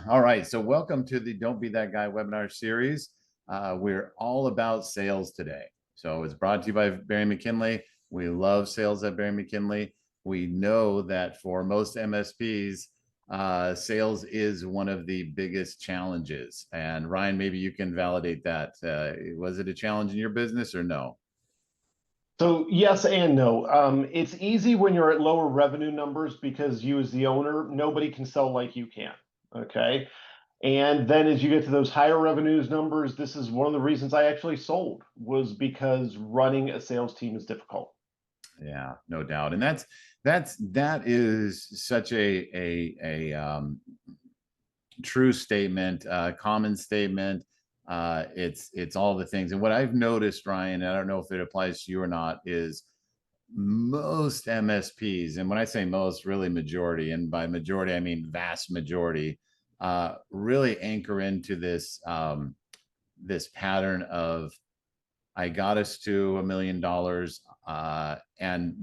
All right, so welcome to the Don't Be That Guy webinar series. We're all about sales today. So it's brought to you by Bering McKinley. We love sales at Bering McKinley. We know that for most MSPs, sales is one of the biggest challenges. And Ryan, maybe you can validate that. Was it a challenge in your business or no? So yes and no. It's easy when you're at lower revenue numbers because you as the owner, nobody can sell like you can. Okay. And then as you get to those higher revenues numbers, this is one of the reasons I actually sold, was because running a sales team is difficult. Yeah, no doubt. And that is such a true statement, common statement. It's all the things. And what I've noticed, Ryan, and I don't know if it applies to you or not, is most MSPs, and when I say most, really majority, and by majority I mean vast majority, really anchor into this pattern of I got us to $1 million,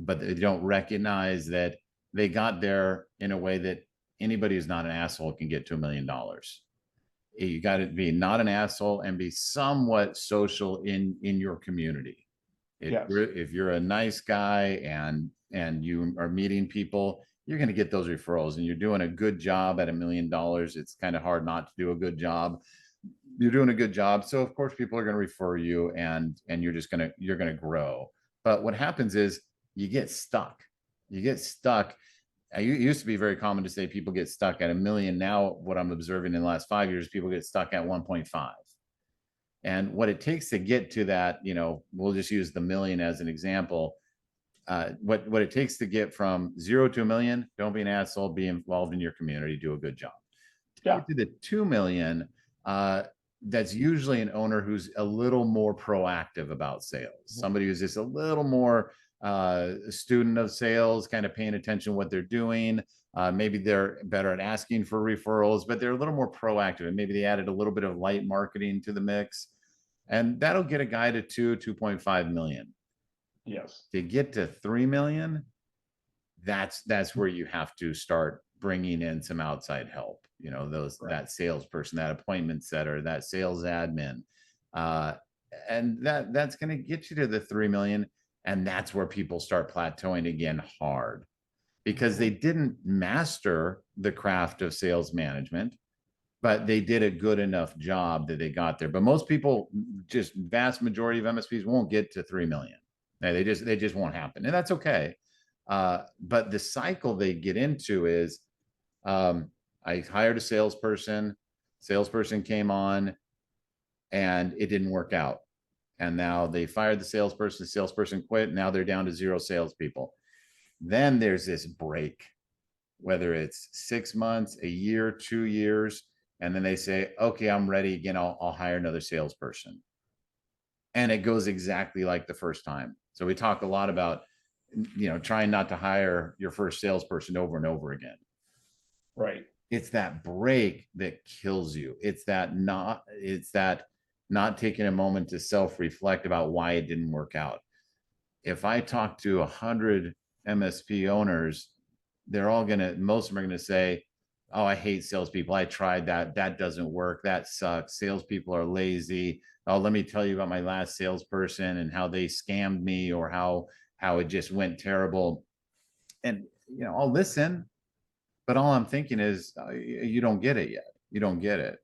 but they don't recognize that they got there in a way that anybody who's not an asshole can get to $1 million. You got to be not an asshole and be somewhat social in your community. Yes. If you're a nice guy and you are meeting people, you're going to get those referrals, and you're doing a good job at $1 million. It's kind of hard not to do a good job. You're doing a good job, so of course people are going to refer you, and you're going to grow. But what happens is you get stuck. It used to be very common to say people get stuck at $1 million. Now what I'm observing in the last 5 years, people get stuck at 1.5. And what it takes to get to that, we'll just use the million as an example. What it takes to get from 0 to $1 million, don't be an asshole, be involved in your community, do a good job. To get to the 2 million, that's usually an owner who's a little more proactive about sales. Somebody who's just a little more a student of sales, kind of paying attention to what they're doing. Maybe they're better at asking for referrals, but they're a little more proactive, and maybe they added a little bit of light marketing to the mix, and that'll get a guy to 2.5 million. Yes. To get to 3 million, that's where you have to start bringing in some outside help. That salesperson, that appointment setter, that sales admin, and that's going to get you to the 3 million. And that's where people start plateauing again hard, because they didn't master the craft of sales management, but they did a good enough job that they got there. But most people, just vast majority of MSPs, won't get to 3 million. They just won't happen, and that's okay. But the cycle they get into is, I hired a salesperson came on, and it didn't work out. And now they fired the salesperson quit. Now they're down to 0 salespeople. Then there's this break, whether it's 6 months, a year, 2 years, and then they say, okay, I'm ready again. I'll hire another salesperson. And it goes exactly like the first time. So we talk a lot about, trying not to hire your first salesperson over and over again. Right. It's that break that kills you. It's that not taking a moment to self-reflect about why it didn't work out. If I talk to 100 MSP owners, most of them are gonna say, oh, I hate salespeople. I tried that. That doesn't work. That sucks. Salespeople are lazy. Oh, let me tell you about my last salesperson and how they scammed me, or how it just went terrible. And I'll listen, but all I'm thinking is, you don't get it yet. You don't get it.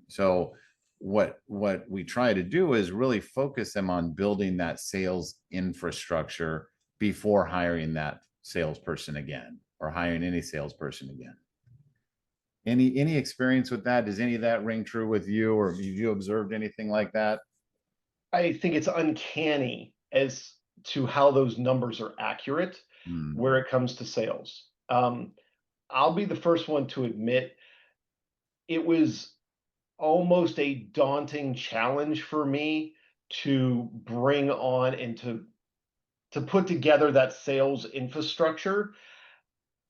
So what we try to do is really focus them on building that sales infrastructure before hiring that salesperson again, or hiring any salesperson again. Any experience with that? Does any of that ring true with you, or have you observed anything like that? I think it's uncanny as to how those numbers are accurate where it comes to sales. I'll be the first one to admit it was almost a daunting challenge for me to bring on and to put together that sales infrastructure.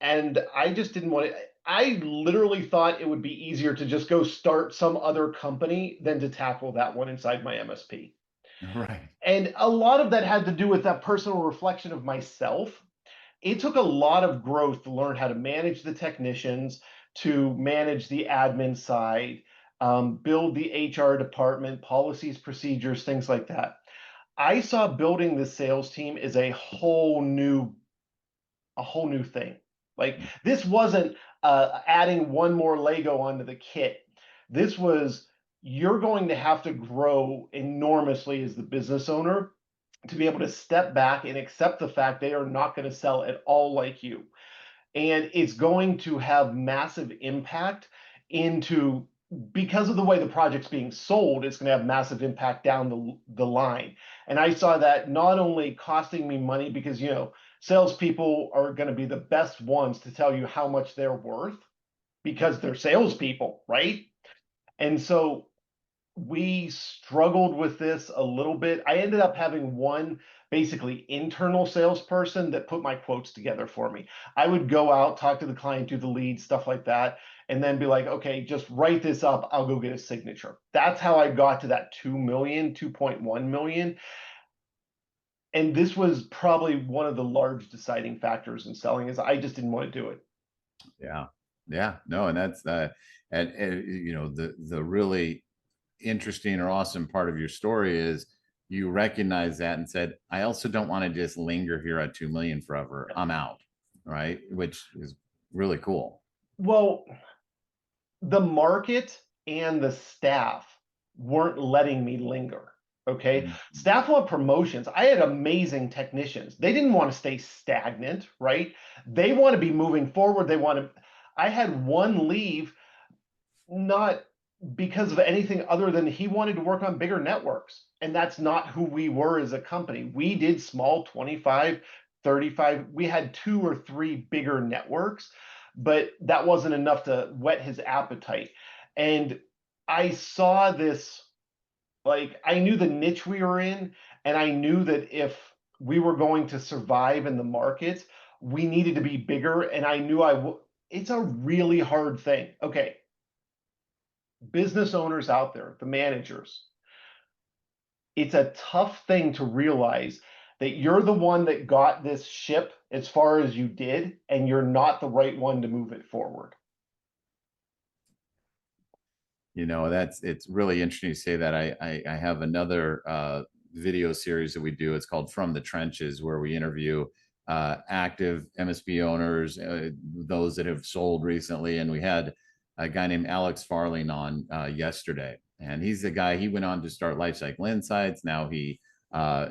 And I just didn't want to. I literally thought it would be easier to just go start some other company than to tackle that one inside my MSP. Right. And a lot of that had to do with that personal reflection of myself. It took a lot of growth to learn how to manage the technicians, to manage the admin side, build the HR department, policies, procedures, things like that. I saw building the sales team as a whole new thing. Like, this wasn't adding one more Lego onto the kit. This was, you're going to have to grow enormously as the business owner to be able to step back and accept the fact they are not going to sell at all like you. And it's going to have massive impact into, because of the way the project's being sold, it's going to have massive impact down the line. And I saw that not only costing me money, because, you know, salespeople are going to be the best ones to tell you how much they're worth because they're salespeople, right? And so we struggled with this a little bit. I ended up having one basically internal salesperson that put my quotes together for me. I would go out, talk to the client, do the leads, stuff like that, and then be like, okay, just write this up. I'll go get a signature. That's how I got to that 2 million, 2.1 million. And this was probably one of the large deciding factors in selling, is I just didn't want to do it. Yeah. Yeah. No, and that's and you know, the really interesting or awesome part of your story is you recognize that and said, I also don't want to just linger here at 2 million forever. I'm out. Right. Which is really cool. Well, the market and the staff weren't letting me linger. Okay. Mm-hmm. Staff want promotions. I had amazing technicians. They didn't want to stay stagnant, right? They want to be moving forward. I had one leave, not because of anything other than he wanted to work on bigger networks. And that's not who we were as a company. We did small 25, 35. We had 2 or 3 bigger networks, but that wasn't enough to whet his appetite. And I saw this, like, I knew the niche we were in, and I knew that if we were going to survive in the market, we needed to be bigger. And I knew it's a really hard thing. Okay. Business owners out there, the managers, it's a tough thing to realize that you're the one that got this ship as far as you did, and you're not the right one to move it forward. You know, it's really interesting to say that. I have another video series that we do. It's called From the Trenches, where we interview active MSP owners, those that have sold recently. And we had a guy named Alex Farling on yesterday, and he's the guy. He went on to start Lifecycle Insights. Now he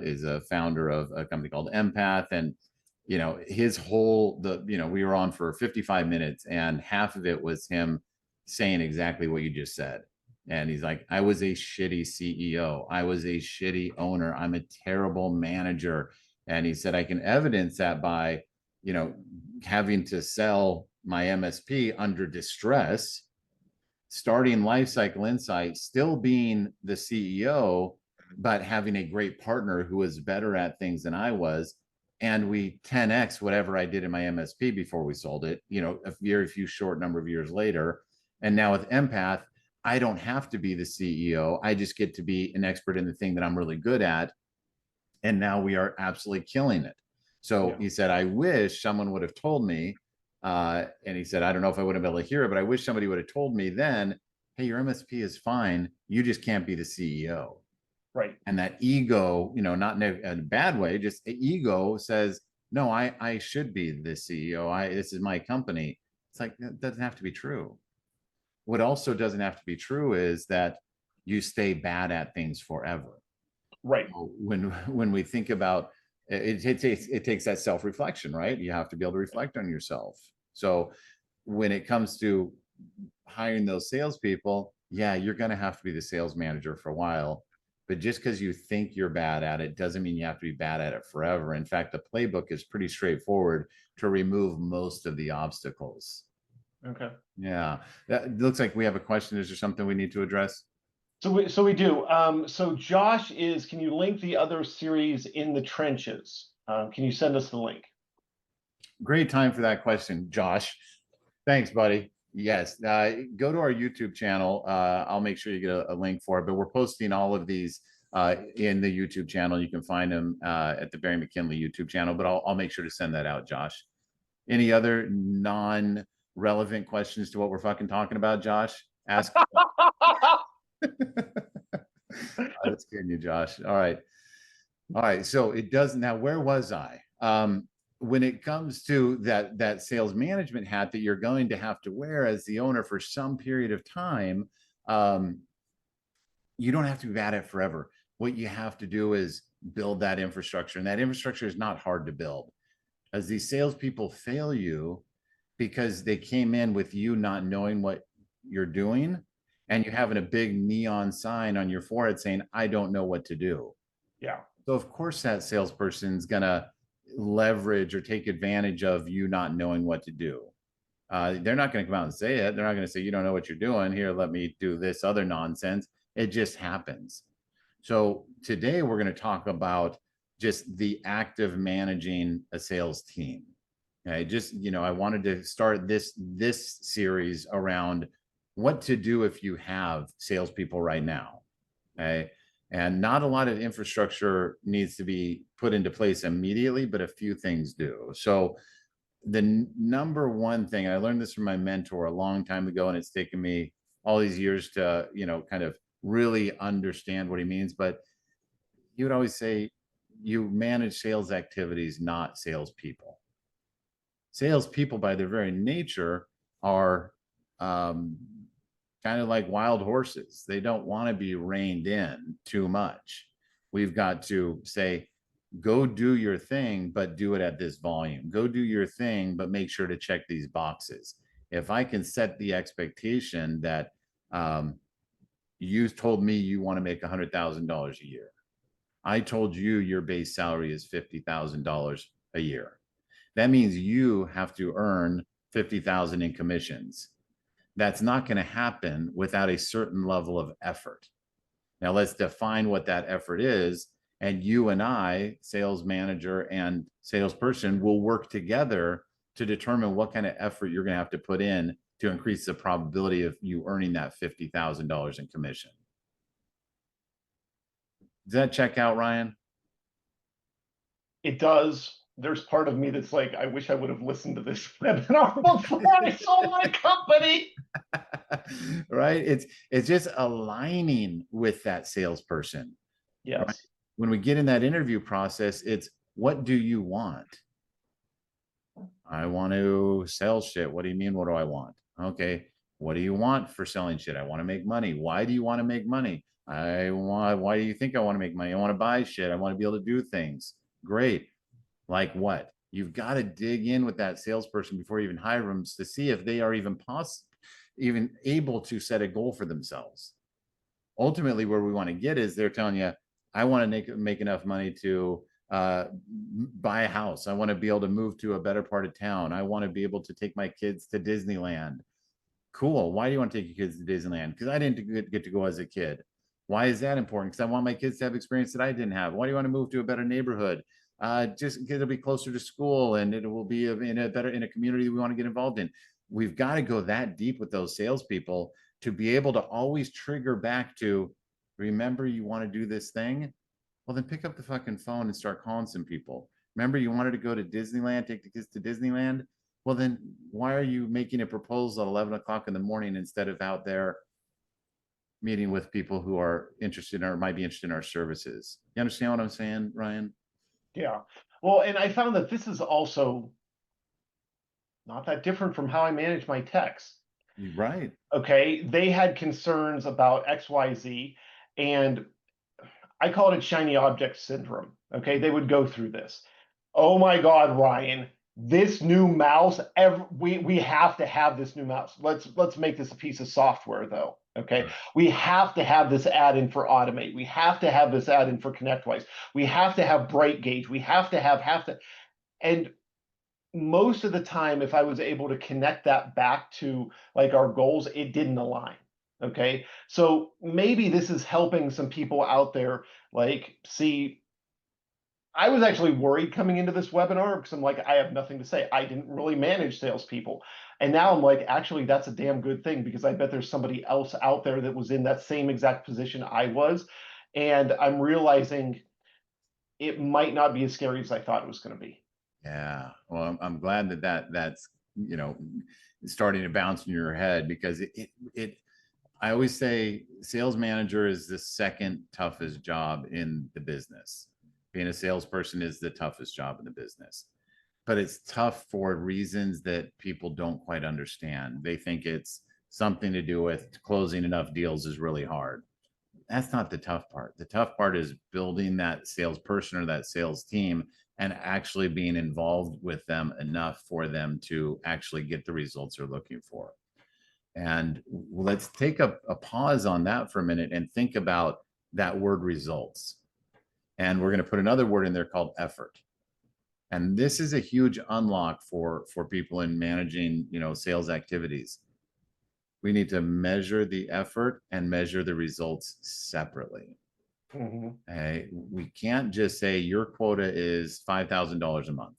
is a founder of a company called Empath, and you know, his whole we were on for 55 minutes, and half of it was him saying exactly what you just said. And he's like, I was a shitty CEO. I was a shitty owner. I'm a terrible manager. And he said, I can evidence that by, you know, having to sell my MSP under distress, starting Lifecycle Insight, still being the CEO, but having a great partner who was better at things than I was. And we 10x whatever I did in my MSP before we sold it, you know, a very few short number of years later. And now with Empath, I don't have to be the CEO. I just get to be an expert in the thing that I'm really good at. And now we are absolutely killing it. So he said, I wish someone would have told me. And he said, I don't know if I would have been able to hear it, but I wish somebody would have told me then, hey, your MSP is fine. You just can't be the CEO. Right. And that ego, you know, not in a bad way, just ego says, no, I should be the CEO. This is my company. It's like, that doesn't have to be true. What also doesn't have to be true is that you stay bad at things forever. Right. When we think about it, it takes that self-reflection, right? You have to be able to reflect on yourself. So when it comes to hiring those salespeople, yeah, you're going to have to be the sales manager for a while. But just because you think you're bad at it doesn't mean you have to be bad at it forever. In fact, the playbook is pretty straightforward to remove most of the obstacles. Okay. Yeah, that looks like we have a question. Is there something we need to address? So we do. So Josh can you link the other series In the Trenches? Can you send us the link? Great time for that question, Josh. Thanks, buddy. Yes, go to our YouTube channel. I'll make sure you get a link for it, but we're posting all of these in the YouTube channel. You can find them at the Bering McKinley YouTube channel, but I'll make sure to send that out, Josh. Any other relevant questions to what we're fucking talking about, Josh, ask. I'm just kidding you, Josh. All right. All right. So it doesn't now, where was I? When it comes to that sales management hat that you're going to have to wear as the owner for some period of time, you don't have to be at it forever. What you have to do is build that infrastructure, and that infrastructure is not hard to build. As these salespeople fail you because they came in with you not knowing what you're doing, and you having a big neon sign on your forehead saying, "I don't know what to do." Yeah. So of course that salesperson's gonna leverage or take advantage of you not knowing what to do. They're not going to come out and say it. They're not going to say, "You don't know what you're doing. Here, let me do this other nonsense." It just happens. So today we're going to talk about just the act of managing a sales team. Okay, just I wanted to start this series around what to do if you have salespeople right now. Okay, and not a lot of infrastructure needs to be put into place immediately, but a few things do. So the number one thing, I learned this from my mentor a long time ago, and it's taken me all these years to kind of really understand what he means, but he would always say, you manage sales activities, not salespeople. Salespeople by their very nature are kind of like wild horses. They don't want to be reined in too much. We've got to say, go do your thing, but do it at this volume. Go do your thing, but make sure to check these boxes. If I can set the expectation that you told me you want to make $100,000 a year, I told you your base salary is $50,000 a year. That means you have to earn 50,000 in commissions. That's not going to happen without a certain level of effort. Now let's define what that effort is. And you and I, sales manager and salesperson, will work together to determine what kind of effort you're going to have to put in to increase the probability of you earning that $50,000 in commission. Does that check out, Ryan? It does. There's part of me that's like, I wish I would have listened to this webinar before I sold my company. Right? It's just aligning with that salesperson. Yes. Right? When we get in that interview process, it's, what do you want? I want to sell shit. What do you mean? What do I want? Okay. What do you want for selling shit? I want to make money. Why do you want to make money? Why do you think I want to make money? I want to buy shit. I want to be able to do things. Great. Like what? You've got to dig in with that salesperson before you even hire them to see if they are even able to set a goal for themselves. Ultimately, where we want to get is they're telling you, I want to make enough money to buy a house. I want to be able to move to a better part of town. I want to be able to take my kids to Disneyland. Cool. Why do you want to take your kids to Disneyland? Because I didn't get to go as a kid. Why is that important? Because I want my kids to have experience that I didn't have. Why do you want to move to a better neighborhood? Just because it'll be closer to school and it will be in a community that we want to get involved in. We've got to go that deep with those salespeople to be able to always trigger back to, remember you want to do this thing? Well, then pick up the fucking phone and start calling some people. Remember you wanted to go to Disneyland, take the kids to Disneyland? Well, then why are you making a proposal at 11 o'clock in the morning instead of out there meeting with people who are interested or might be interested in our services? You understand what I'm saying, Ryan? Yeah. Well, and I found that this is also not that different from how I manage my techs. Right. Okay. They had concerns about XYZ, and I call it shiny object syndrome. Okay. They would go through this. Oh my God, Ryan, this new mouse, we have to have this new mouse. Let's make this a piece of software though. Okay. Sure. We have to have this add-in for Automate. We have to have this add-in for ConnectWise. We have to have Bright Gauge. We have to. And most of the time, if I was able to connect that back to like our goals, it didn't align. Okay. So maybe this is helping some people out there, like, see, I was actually worried coming into this webinar because I'm like, I have nothing to say. I didn't really manage salespeople. And now I'm like, actually, that's a damn good thing, because I bet there's somebody else out there that was in that same exact position I was. And I'm realizing it might not be as scary as I thought it was going to be. Yeah. Well, I'm glad that's, starting to bounce in your head, because I always say sales manager is the second toughest job in the business. Being a salesperson is the toughest job in the business, but it's tough for reasons that people don't quite understand. They think it's something to do with closing enough deals is really hard. That's not the tough part. The tough part is building that salesperson or that sales team and actually being involved with them enough for them to actually get the results they're looking for. And let's take a pause on that for a minute and think about that word results. And we're going to put another word in there called effort. And this is a huge unlock for people in managing, sales activities. We need to measure the effort and measure the results separately. Okay? We can't just say your quota is $5,000 a month.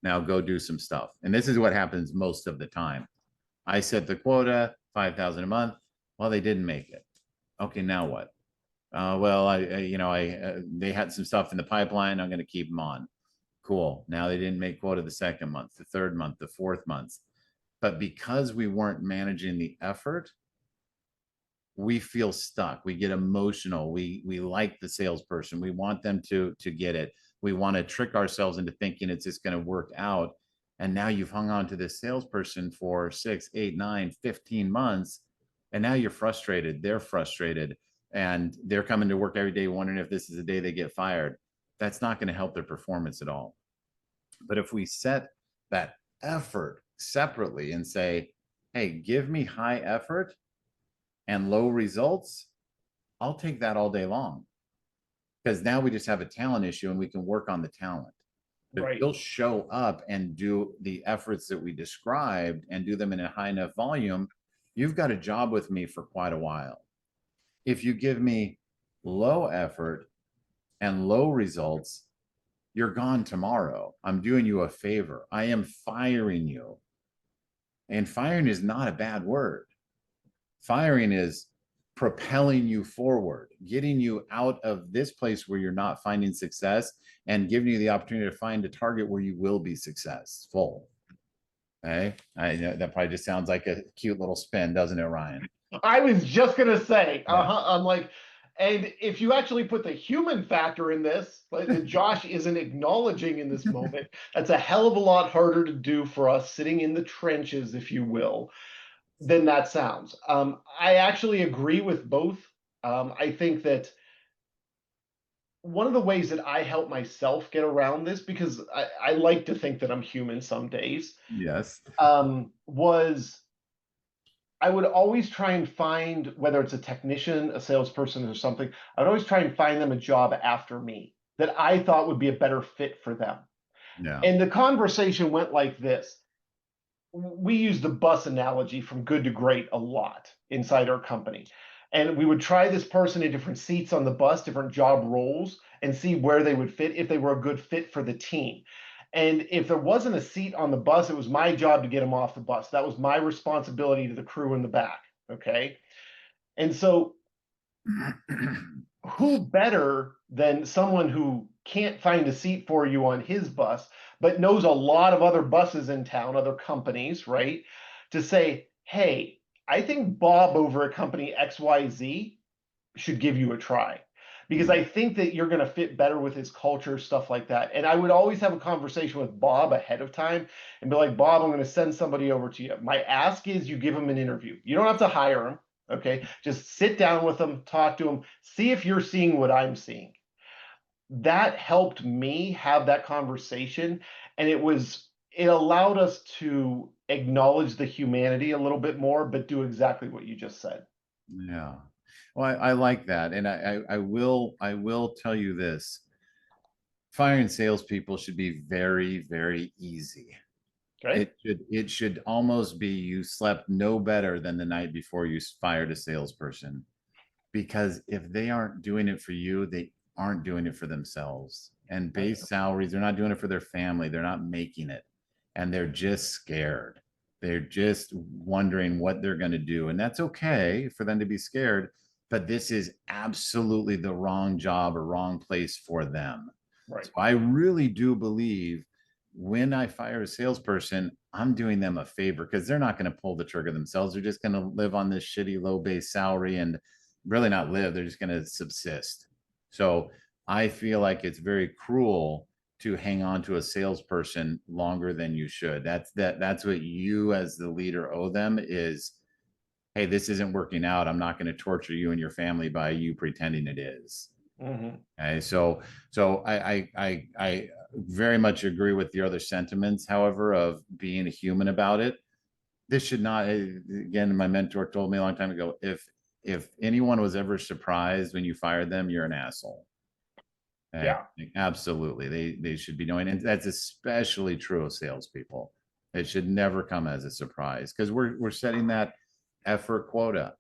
Now go do some stuff. And this is what happens most of the time. I set the quota, 5,000 a month. Well, they didn't make it. Okay, now what? Well, they had some stuff in the pipeline. I'm going to keep them on. Cool. Now they didn't make quota the second month, the third month, the fourth month. But because we weren't managing the effort, we feel stuck. We get emotional. We like the salesperson. We want them to get it. We want to trick ourselves into thinking it's just going to work out. And now you've hung on to this salesperson for 6, 8, 9, 15 months. And now you're frustrated. They're frustrated. And they're coming to work every day wondering if this is the day they get fired. That's not going to help their performance at all. But if we set that effort separately and say, hey, give me high effort and low results, I'll take that all day long. Because now we just have a talent issue and we can work on the talent. But if you'll show up and do the efforts that we described and do them in a high enough volume, you've got a job with me for quite a while. If you give me low effort and low results, you're gone tomorrow. I'm doing you a favor. I am firing you. And firing is not a bad word. Firing is propelling you forward, getting you out of this place where you're not finding success and giving you the opportunity to find a target where you will be successful. Okay. That probably just sounds like a cute little spin, doesn't it, Ryan? I was just going to say, I'm like, and if you actually put the human factor in this, like Josh isn't acknowledging in this moment, that's a hell of a lot harder to do for us sitting in the trenches, if you will, than that sounds. I actually agree with both. I think that one of the ways that I help myself get around this, because I like to think that I'm human some days. Yes. Was I would always try and find, whether it's a technician, a salesperson, or something, I would always try and find them a job after me that I thought would be a better fit for them. Yeah. And the conversation went like this. We use the bus analogy from good to great a lot inside our company. And we would try this person in different seats on the bus, different job roles, and see where they would fit, if they were a good fit for the team. And if there wasn't a seat on the bus, it was my job to get them off the bus. That was my responsibility to the crew in the back. Okay. And so who better than someone who can't find a seat for you on his bus, but knows a lot of other buses in town, other companies, right? To say, hey, I think Bob over at company XYZ should give you a try, because I think that you're going to fit better with his culture, stuff like that. And I would always have a conversation with Bob ahead of time and be like, Bob, I'm going to send somebody over to you. My ask is you give him an interview. You don't have to hire him. Okay. Just sit down with them, talk to them, see if you're seeing what I'm seeing. That helped me have that conversation. And it allowed us to acknowledge the humanity a little bit more, but do exactly what you just said. Yeah. Well, I like that. And I will tell you this. Firing salespeople should be very, very easy. Okay. It should almost be you slept no better than the night before you fired a salesperson. Because if they aren't doing it for you, they aren't doing it for themselves. And base salaries, they're not doing it for their family. They're not making it. And they're just scared. They're just wondering what they're going to do. And that's okay for them to be scared. But this is absolutely the wrong job or wrong place for them. Right. So I really do believe when I fire a salesperson, I'm doing them a favor because they're not going to pull the trigger themselves. They're just going to live on this shitty low base salary and really not live. They're just going to subsist. So I feel like it's very cruel to hang on to a salesperson longer than you should. That's what you as the leader owe them is, hey, this isn't working out. I'm not going to torture you and your family by you pretending it is. Okay, so I very much agree with the other sentiments, however, of being a human about it. This should not, again, my mentor told me a long time ago, if anyone was ever surprised when you fired them, you're an asshole. Okay? Yeah. Absolutely. They should be knowing, and that's especially true of salespeople. It should never come as a surprise because we're setting that effort quota.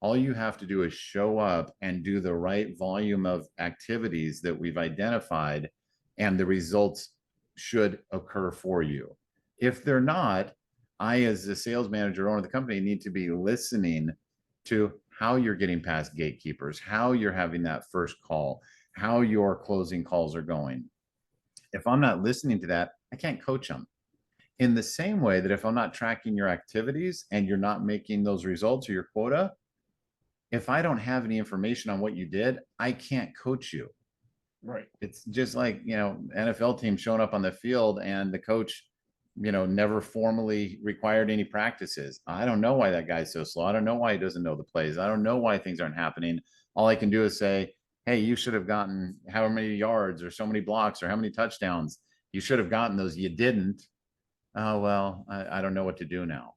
All you have to do is show up and do the right volume of activities that we've identified, and the results should occur for you. If they're not, I, as the sales manager, owner of the company, need to be listening to how you're getting past gatekeepers, how you're having that first call, how your closing calls are going. If I'm not listening to that, I can't coach them. In the same way that if I'm not tracking your activities and you're not making those results or your quota, if I don't have any information on what you did, I can't coach you. Right. It's just like, NFL team showing up on the field and the coach, never formally required any practices. I don't know why that guy's so slow. I don't know why he doesn't know the plays. I don't know why things aren't happening. All I can do is say, hey, you should have gotten how many yards or so many blocks or how many touchdowns. You should have gotten those. You didn't. Oh, well, I don't know what to do now.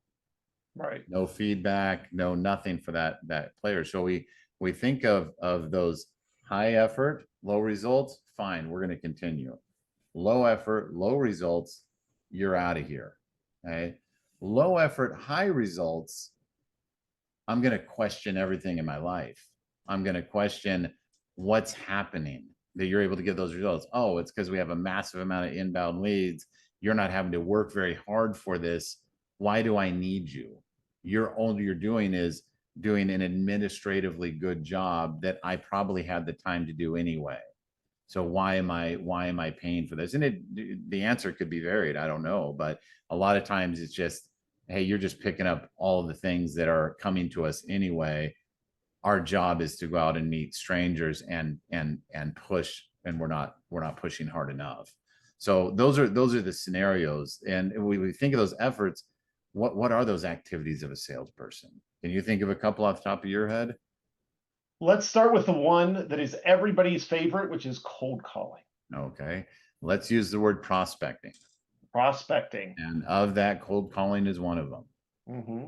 Right. No feedback, no nothing for that player. So we think of those high effort, low results. Fine, we're going to continue. Low effort, low results, you're out of here. Okay. Low effort, high results. I'm going to question everything in my life. I'm going to question what's happening that you're able to get those results. Oh, it's because we have a massive amount of inbound leads. You're not having to work very hard for this. Why do I need you? All you're doing is doing an administratively good job that I probably had the time to do anyway. So why am I paying for this? And the answer could be varied. I don't know, but a lot of times it's just, hey, you're just picking up all of the things that are coming to us anyway. Our job is to go out and meet strangers and push, and we're not pushing hard enough. So those are the scenarios, and we think of those efforts. What are those activities of a salesperson? Can you think of a couple off the top of your head? Let's start with the one that is everybody's favorite, which is cold calling. Okay, let's use the word prospecting. Prospecting. And of that, cold calling is one of them.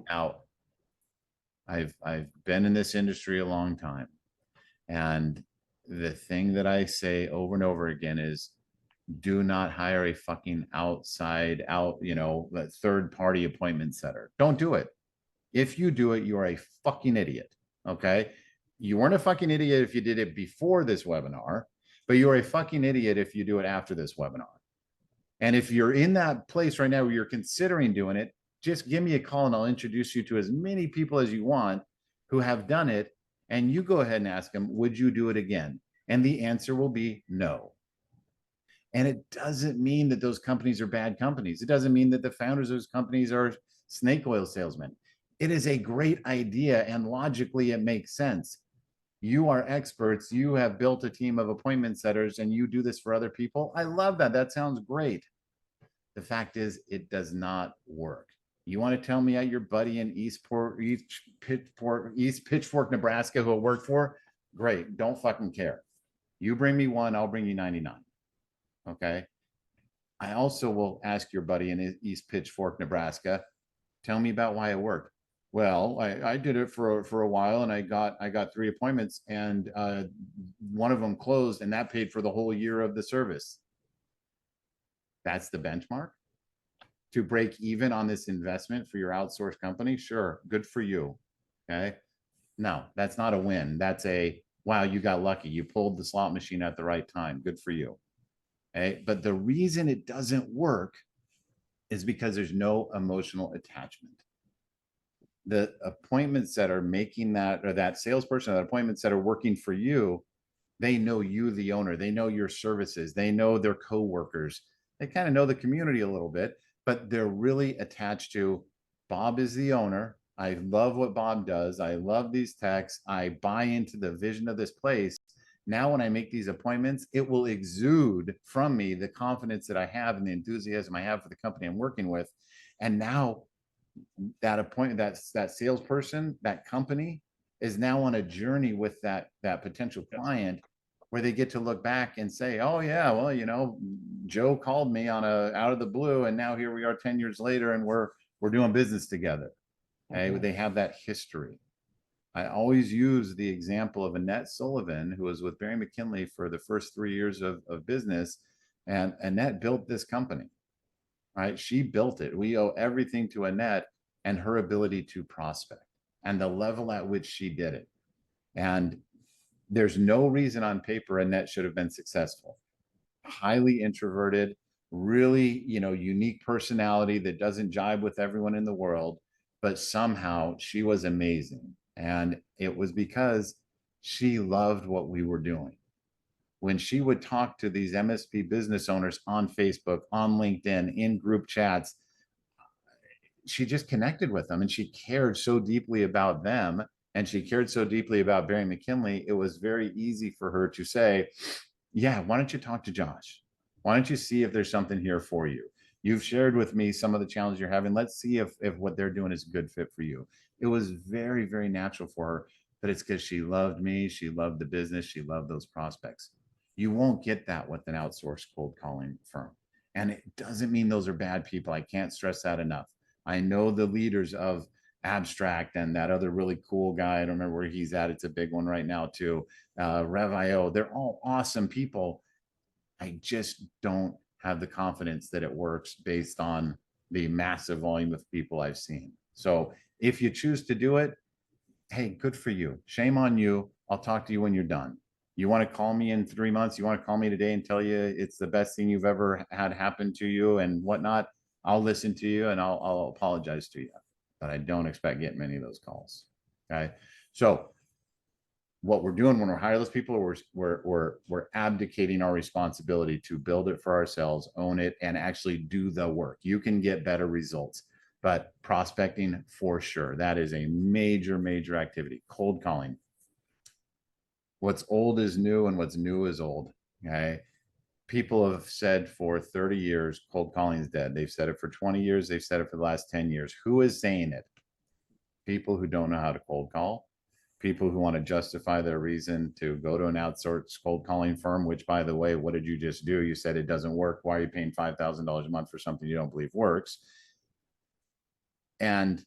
Now, I've been in this industry a long time, and the thing that I say over and over again is, do not hire a fucking third party appointment setter. Don't do it. If you do it, you are a fucking idiot. Okay. You weren't a fucking idiot if you did it before this webinar, but you're a fucking idiot if you do it after this webinar. And if you're in that place right now where you're considering doing it, just give me a call and I'll introduce you to as many people as you want who have done it. And you go ahead and ask them, would you do it again? And the answer will be no. And it doesn't mean that those companies are bad companies. It doesn't mean that the founders of those companies are snake oil salesmen. It is a great idea, and logically it makes sense. You are experts. You have built a team of appointment setters and you do this for other people. I love that. That sounds great. The fact is, it does not work. You want to tell me your buddy in East Pitchfork, Nebraska, who I work for? Great. Don't fucking care. You bring me one, I'll bring you 99. Okay. I also will ask your buddy in East Pitchfork, Nebraska, tell me about why it worked. Well, I did it for a while, and I got 3 appointments, and one of them closed, and that paid for the whole year of the service. That's the benchmark to break even on this investment for your outsourced company. Sure, good for you. Okay. No, that's not a win. That's a, wow, you got lucky. You pulled the slot machine at the right time. Good for you. Okay. But the reason it doesn't work is because there's no emotional attachment. The appointment setter making that, or that salesperson, that appointment setter working for you, they know you, the owner, they know your services, they know their coworkers. They kind of know the community a little bit, but they're really attached to Bob is the owner. I love what Bob does. I love these techs. I buy into the vision of this place. Now, when I make these appointments, it will exude from me the confidence that I have and the enthusiasm I have for the company I'm working with. And now that appointment, that salesperson, that company is now on a journey with that potential client where they get to look back and say, oh yeah, well, you know, Joe called me on a out of the blue, and now here we are 10 years later, and we're doing business together. Okay, they have that history. I always use the example of Annette Sullivan, who was with Bering McKinley for the first 3 years of business, and Annette built this company. Right? She built it. We owe everything to Annette and her ability to prospect and the level at which she did it. And there's no reason on paper Annette should have been successful. Highly introverted, really, you know, unique personality that doesn't jibe with everyone in the world, but somehow she was amazing. And it was because she loved what we were doing. When she would talk to these MSP business owners on Facebook, on LinkedIn, in group chats, she just connected with them, and she cared so deeply about them, and she cared so deeply about Bering McKinley. It was very easy for her to say, yeah, why don't you talk to Josh? Why don't you see if there's something here for you? You've shared with me some of the challenges you're having. Let's see if what they're doing is a good fit for you. It was very, very natural for her, but it's because she loved me. She loved the business. She loved those prospects. You won't get that with an outsourced cold calling firm. And it doesn't mean those are bad people. I can't stress that enough. I know the leaders of Abstract and that other really cool guy. I don't remember where he's at. It's a big one right now too. Rev.io. They're all awesome people. I just don't have the confidence that it works based on the massive volume of people I've seen. So if you choose to do it, hey, good for you. Shame on you. I'll talk to you when you're done. You want to call me in 3 months? You want to call me today and tell you it's the best thing you've ever had happen to you and whatnot? I'll listen to you and I'll apologize to you. But I don't expect getting many of those calls. Okay. So what we're doing when we're hiring those people, we're abdicating our responsibility to build it for ourselves, own it, and actually do the work. You can get better results, but prospecting for sure. That is a major, major activity. Cold calling. What's old is new and what's new is old. Okay. People have said for 30 years, cold calling is dead. They've said it for 20 years. They've said it for the last 10 years. Who is saying it? People who don't know how to cold call, people who want to justify their reason to go to an outsourced cold calling firm, which, by the way, what did you just do? You said it doesn't work. Why are you paying $5,000 a month for something you don't believe works? And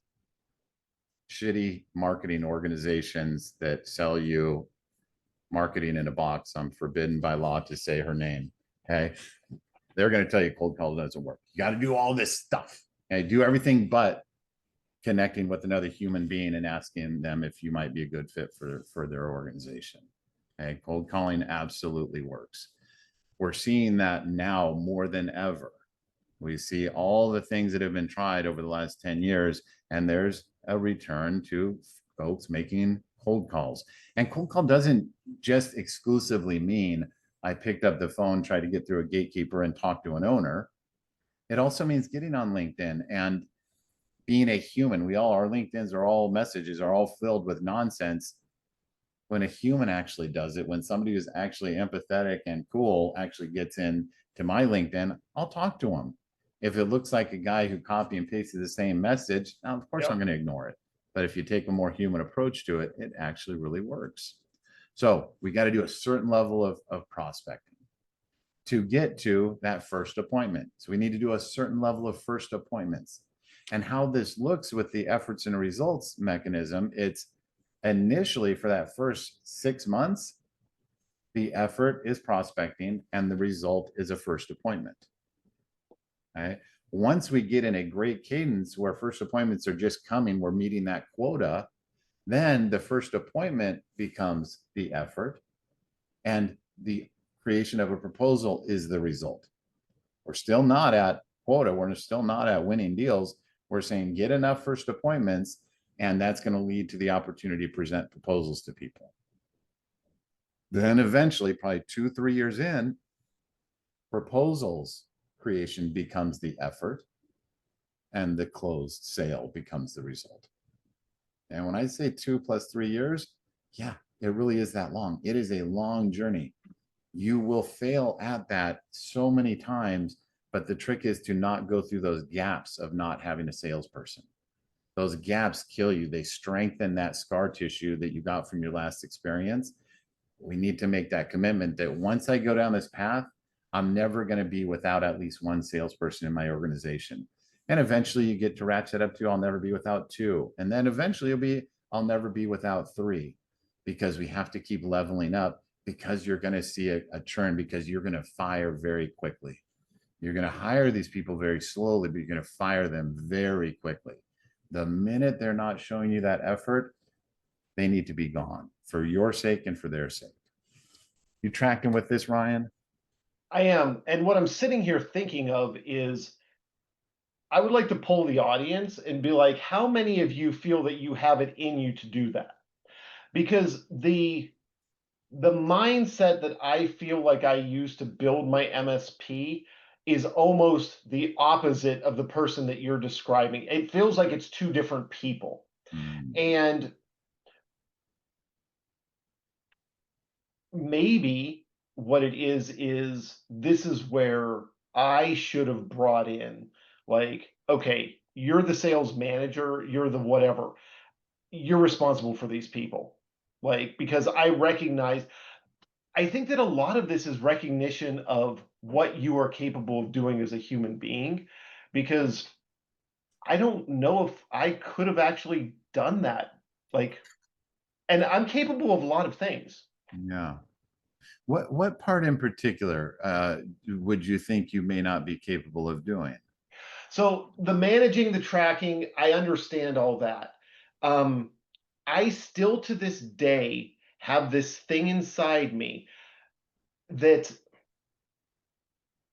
shitty marketing organizations that sell you marketing in a box. I'm forbidden by law to say her name. Okay. They're going to tell you cold call doesn't work. You got to do all this stuff. Okay. Do everything but connecting with another human being and asking them if you might be a good fit for their organization. Okay. Cold calling absolutely works. We're seeing that now more than ever. We see all the things that have been tried over the last 10 years, and there's a return to folks making cold calls. And cold call doesn't just exclusively mean I picked up the phone, tried to get through a gatekeeper and talk to an owner. It also means getting on LinkedIn and being a human. Our LinkedIn's are all messages are all filled with nonsense. When a human actually does it, when somebody who's actually empathetic and cool actually gets in to my LinkedIn, I'll talk to them. If it looks like a guy who copy and pasted the same message, now of course I'm going to ignore it. But if you take a more human approach to it, it actually really works. So we got to do a certain level of prospecting to get to that first appointment. So we need to do a certain level of first appointments. And how this looks with the efforts and results mechanism, it's initially for that first 6 months, the effort is prospecting and the result is a first appointment. Okay. Once we get in a great cadence where first appointments are just coming, we're meeting that quota, then the first appointment becomes the effort and the creation of a proposal is the result. We're still not at quota. We're still not at winning deals. We're saying get enough first appointments, and that's going to lead to the opportunity to present proposals to people. Then eventually, probably 2-3 years in, proposals creation becomes the effort, and the closed sale becomes the result. And when I say 2 + 3 years, yeah, it really is that long. It is a long journey. You will fail at that so many times, but the trick is to not go through those gaps of not having a salesperson. Those gaps kill you. They strengthen that scar tissue that you got from your last experience. We need to make that commitment that once I go down this path, I'm never going to be without at least one salesperson in my organization. And eventually you get to ratchet up to, I'll never be without 2. And then eventually I'll never be without 3, because we have to keep leveling up, because you're going to see a churn, because you're going to fire very quickly. You're going to hire these people very slowly, but you're going to fire them very quickly. The minute they're not showing you that effort, they need to be gone for your sake and for their sake. You tracking with this, Ryan? I am. And what I'm sitting here thinking of is, I would like to poll the audience and be like, how many of you feel that you have it in you to do that? Because the mindset that I feel like I use to build my MSP is almost the opposite of the person that you're describing. It feels like it's 2 different people. And maybe what it is this is where I should have brought in, like, okay, you're the sales manager, you're the whatever, you're responsible for these people. Like, because I think that a lot of this is recognition of what you are capable of doing as a human being, because I don't know if I could have actually done that. Like, and I'm capable of a lot of things. Yeah. What part in particular would you think you may not be capable of doing? So the managing, the tracking, I understand all that. I still to this day have this thing inside me that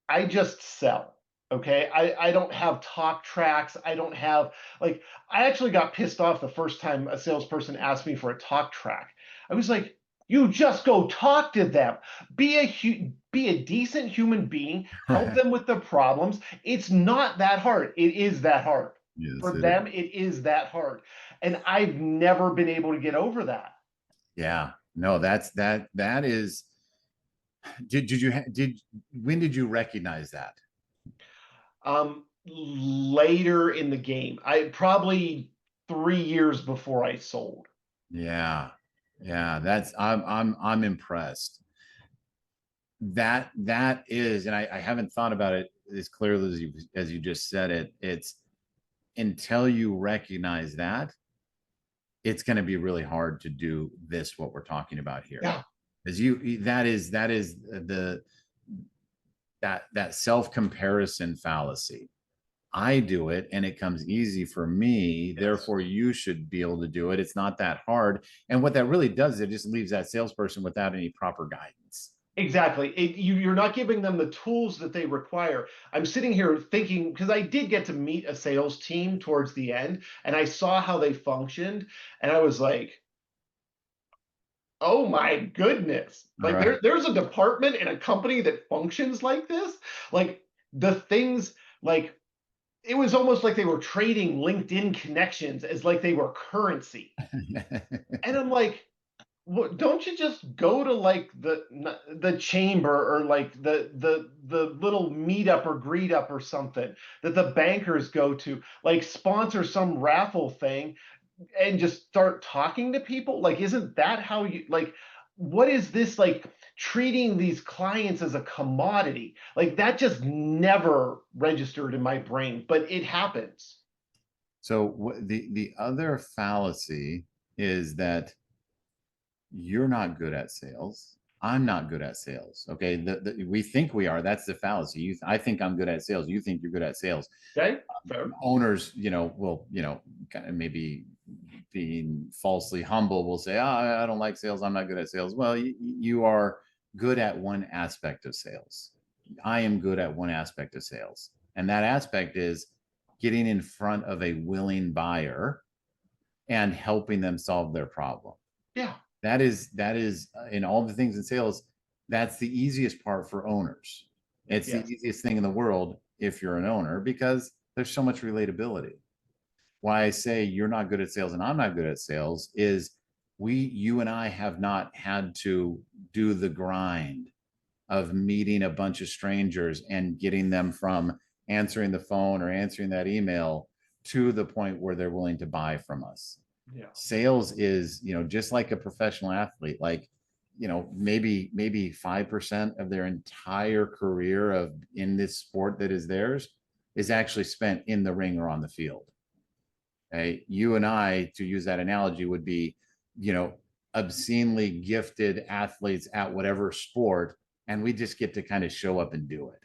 I just sell. Okay. I don't have talk tracks. I don't have, like, I actually got pissed off the first time a salesperson asked me for a talk track. I was like, you just go talk to them. Be a decent human being, help them with their problems. It's not that hard. It is that hard. Yes, For it is. them, it is that hard. And I've never been able to get over that. Yeah. No, that is. When did you recognize that? Later in the game, I probably 3 years before I sold. Yeah. Yeah, I'm impressed. That is, and I haven't thought about it as clearly as you just said it. It's until you recognize that, it's going to be really hard to do this, what we're talking about here. Yeah. As that is the that self-comparison fallacy. I do it and it comes easy for me. Yes. Therefore, you should be able to do it. It's not that hard. And what that really does is it just leaves that salesperson without any proper guidance. Exactly. You're not giving them the tools that they require. I'm sitting here thinking, because I did get to meet a sales team towards the end, and I saw how they functioned, and I was like, oh my goodness. Like, Right. there's a department in a company that functions like this. Like, the things, like, it was almost like they were trading LinkedIn connections as like they were currency. And I'm like, well, don't you just go to like the chamber, or like the little meetup or greet up or something that the bankers go to, like sponsor some raffle thing and just start talking to people? Like, isn't that how you, like, what is this, like, treating these clients as a commodity? Like, that just never registered in my brain, but it happens. So the other fallacy is that you're not good at sales. I'm not good at sales. Okay. We think we are. That's the fallacy. I think I'm good at sales. You think you're good at sales. Okay. Fair. Owners, will, kind of maybe being falsely humble will say, I don't like sales. I'm not good at sales. Well, you are good at one aspect of sales. I am good at one aspect of sales. And that aspect is getting in front of a willing buyer and helping them solve their problem. Yeah. That is in all the things in sales, that's the easiest part for owners. It's the easiest thing in the world. if you're an owner, because there's so much relatability. Why I say you're not good at sales and I'm not good at sales is you and I have not had to do the grind of meeting a bunch of strangers and getting them from answering the phone or answering that email to the point where they're willing to buy from us. Yeah. Sales is, just like a professional athlete, like, maybe 5% of their entire career of in this sport that is theirs is actually spent in the ring or on the field. Okay? You and I, to use that analogy, would be, obscenely gifted athletes at whatever sport, and we just get to kind of show up and do it.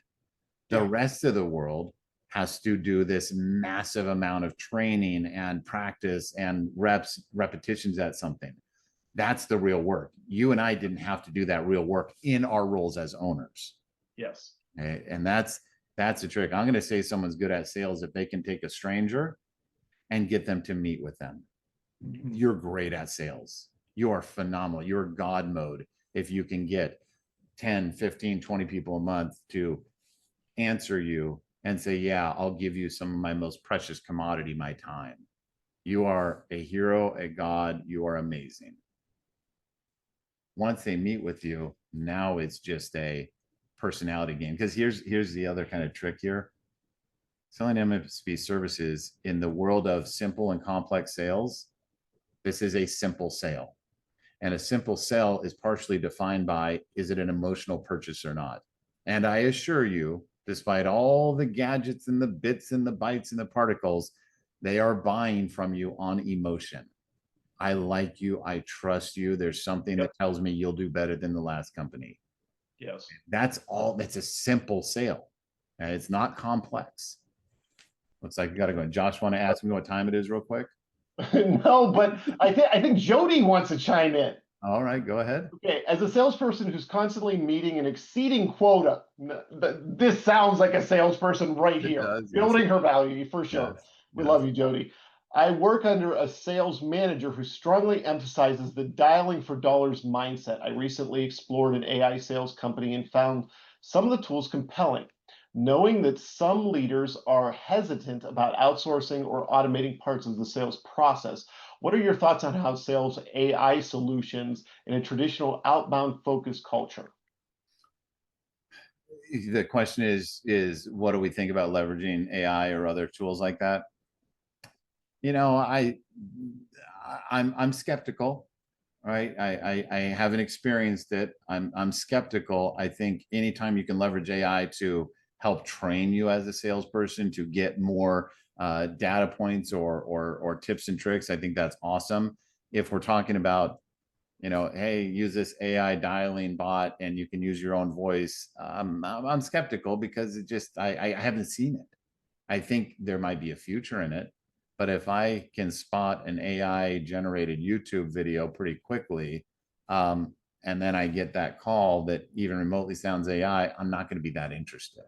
The rest of the world has to do this massive amount of training and practice and repetitions at something. That's the real work. You and I didn't have to do that real work in our roles as owners. Yes. Okay? And that's a trick. I'm going to say someone's good at sales if they can take a stranger and get them to meet with them. You're great at sales. You are phenomenal. You're God mode if you can get 10, 15, 20 people a month to answer you and say, yeah, I'll give you some of my most precious commodity, my time. You are a hero, a god. You are amazing. Once they meet with you, now it's just a personality game. Because here's the other kind of trick here. Selling MSP services in the world of simple and complex sales, this is a simple sale. And a simple sale is partially defined by, is it an emotional purchase or not? And I assure you, despite all the gadgets and the bits and the bytes and the particles, they are buying from you on emotion. I like you. I trust you. There's something that tells me you'll do better than the last company. Yes. That's all. That's a simple sale. And it's not complex. Looks like you got to go. Josh, want to ask me what time it is real quick? No, but I think Jody wants to chime in. All right, go ahead. Okay, as a salesperson who's constantly meeting and exceeding quota, this sounds like a salesperson right here. Does, Building yes. her value for sure. Yes, We yes. love you, Jody. I work under a sales manager who strongly emphasizes the dialing for dollars mindset. I recently explored an AI sales company and found some of the tools compelling. Knowing that some leaders are hesitant about outsourcing or automating parts of the sales process, what are your thoughts on how sales AI solutions in a traditional outbound focused culture? The question is what do we think about leveraging AI or other tools like that? I'm skeptical, right? I haven't experienced it. I'm skeptical. I think anytime you can leverage AI to help train you as a salesperson to get more data points or tips and tricks, I think that's awesome. If we're talking about, hey, use this AI dialing bot and you can use your own voice, I'm skeptical because I haven't seen it. I think there might be a future in it, but if I can spot an AI generated YouTube video pretty quickly, and then I get that call that even remotely sounds AI, I'm not going to be that interested.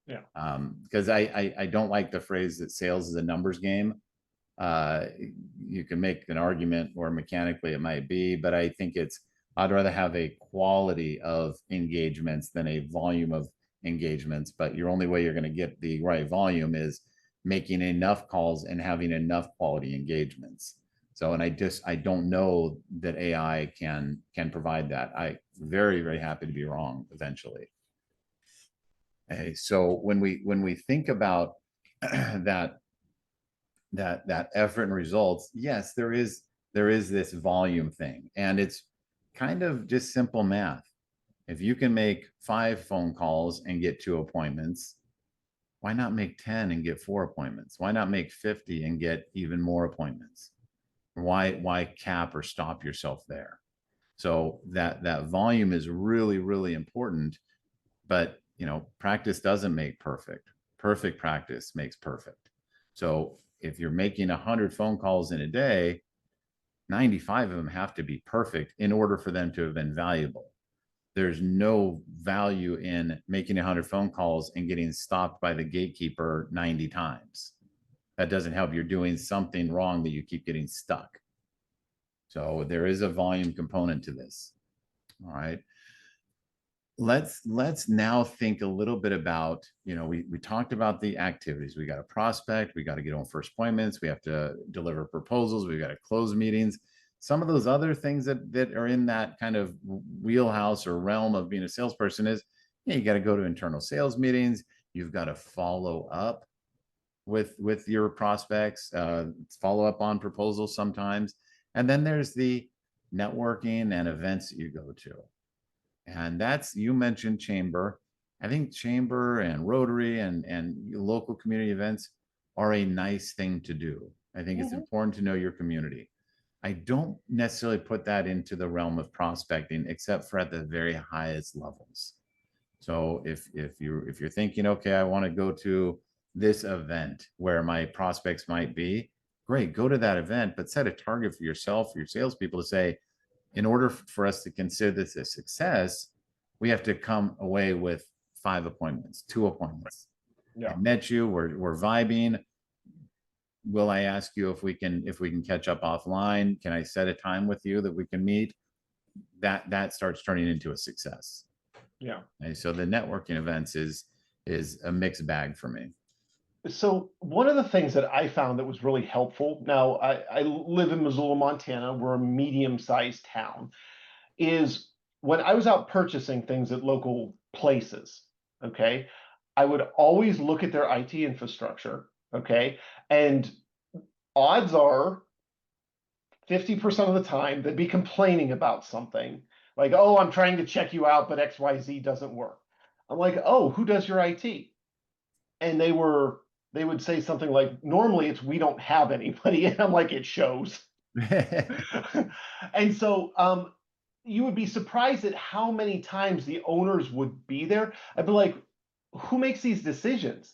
Yeah. Because I don't like the phrase that sales is a numbers game. You can make an argument or mechanically it might be, but I think I'd rather have a quality of engagements than a volume of engagements. But your only way you're going to get the right volume is making enough calls and having enough quality engagements. So, and I don't know that AI can provide that. I'm very, very happy to be wrong eventually. Okay, so when we think about that effort and results, yes, there is this volume thing, and it's kind of just simple math. If you can make 5 phone calls and get 2 appointments, why not make 10 and get 4 appointments? Why not make 50 and get even more appointments? Why cap or stop yourself there? So that volume is really, really important, but practice doesn't make perfect. Perfect practice makes perfect. So if you're making 100 phone calls in a day, 95 of them have to be perfect in order for them to have been valuable. There's no value in making 100 phone calls and getting stopped by the gatekeeper 90 times. That doesn't help. You're doing something wrong that you keep getting stuck. So there is a volume component to this. All right. Let's now think a little bit about, we talked about the activities. We got to prospect, we got to get on first appointments, we have to deliver proposals, we got to close meetings. Some of those other things that are in that kind of wheelhouse or realm of being a salesperson is, you got to go to internal sales meetings, you've got to follow up with your prospects, follow up on proposals sometimes. And then there's the networking and events that you go to. And that's, you mentioned chamber. I think chamber and Rotary and local community events are a nice thing to do. I think it's important to know your community. I don't necessarily put that into the realm of prospecting, except for at the very highest levels. So if you're thinking, okay, I want to go to this event where my prospects might be, great, go to that event, but set a target for yourself, for your salespeople, to say, in order for us to consider this a success, we have to come away with 5 appointments, 2 appointments. Yeah. I met you, we're vibing. Will I ask you if we can catch up offline? Can I set a time with you that we can meet? That starts turning into a success. Yeah. And so the networking events is a mixed bag for me. So one of the things that I found that was really helpful, now I live in Missoula, Montana, we're a medium-sized town, is when I was out purchasing things at local places, okay, I would always look at their IT infrastructure, okay, and odds are 50% of the time they'd be complaining about something, like, oh, I'm trying to check you out, but XYZ doesn't work. I'm like, oh, who does your IT? And they would say something like, normally it's we don't have anybody. And I'm like, it shows. And so you would be surprised at how many times the owners would be there. I'd be like, who makes these decisions?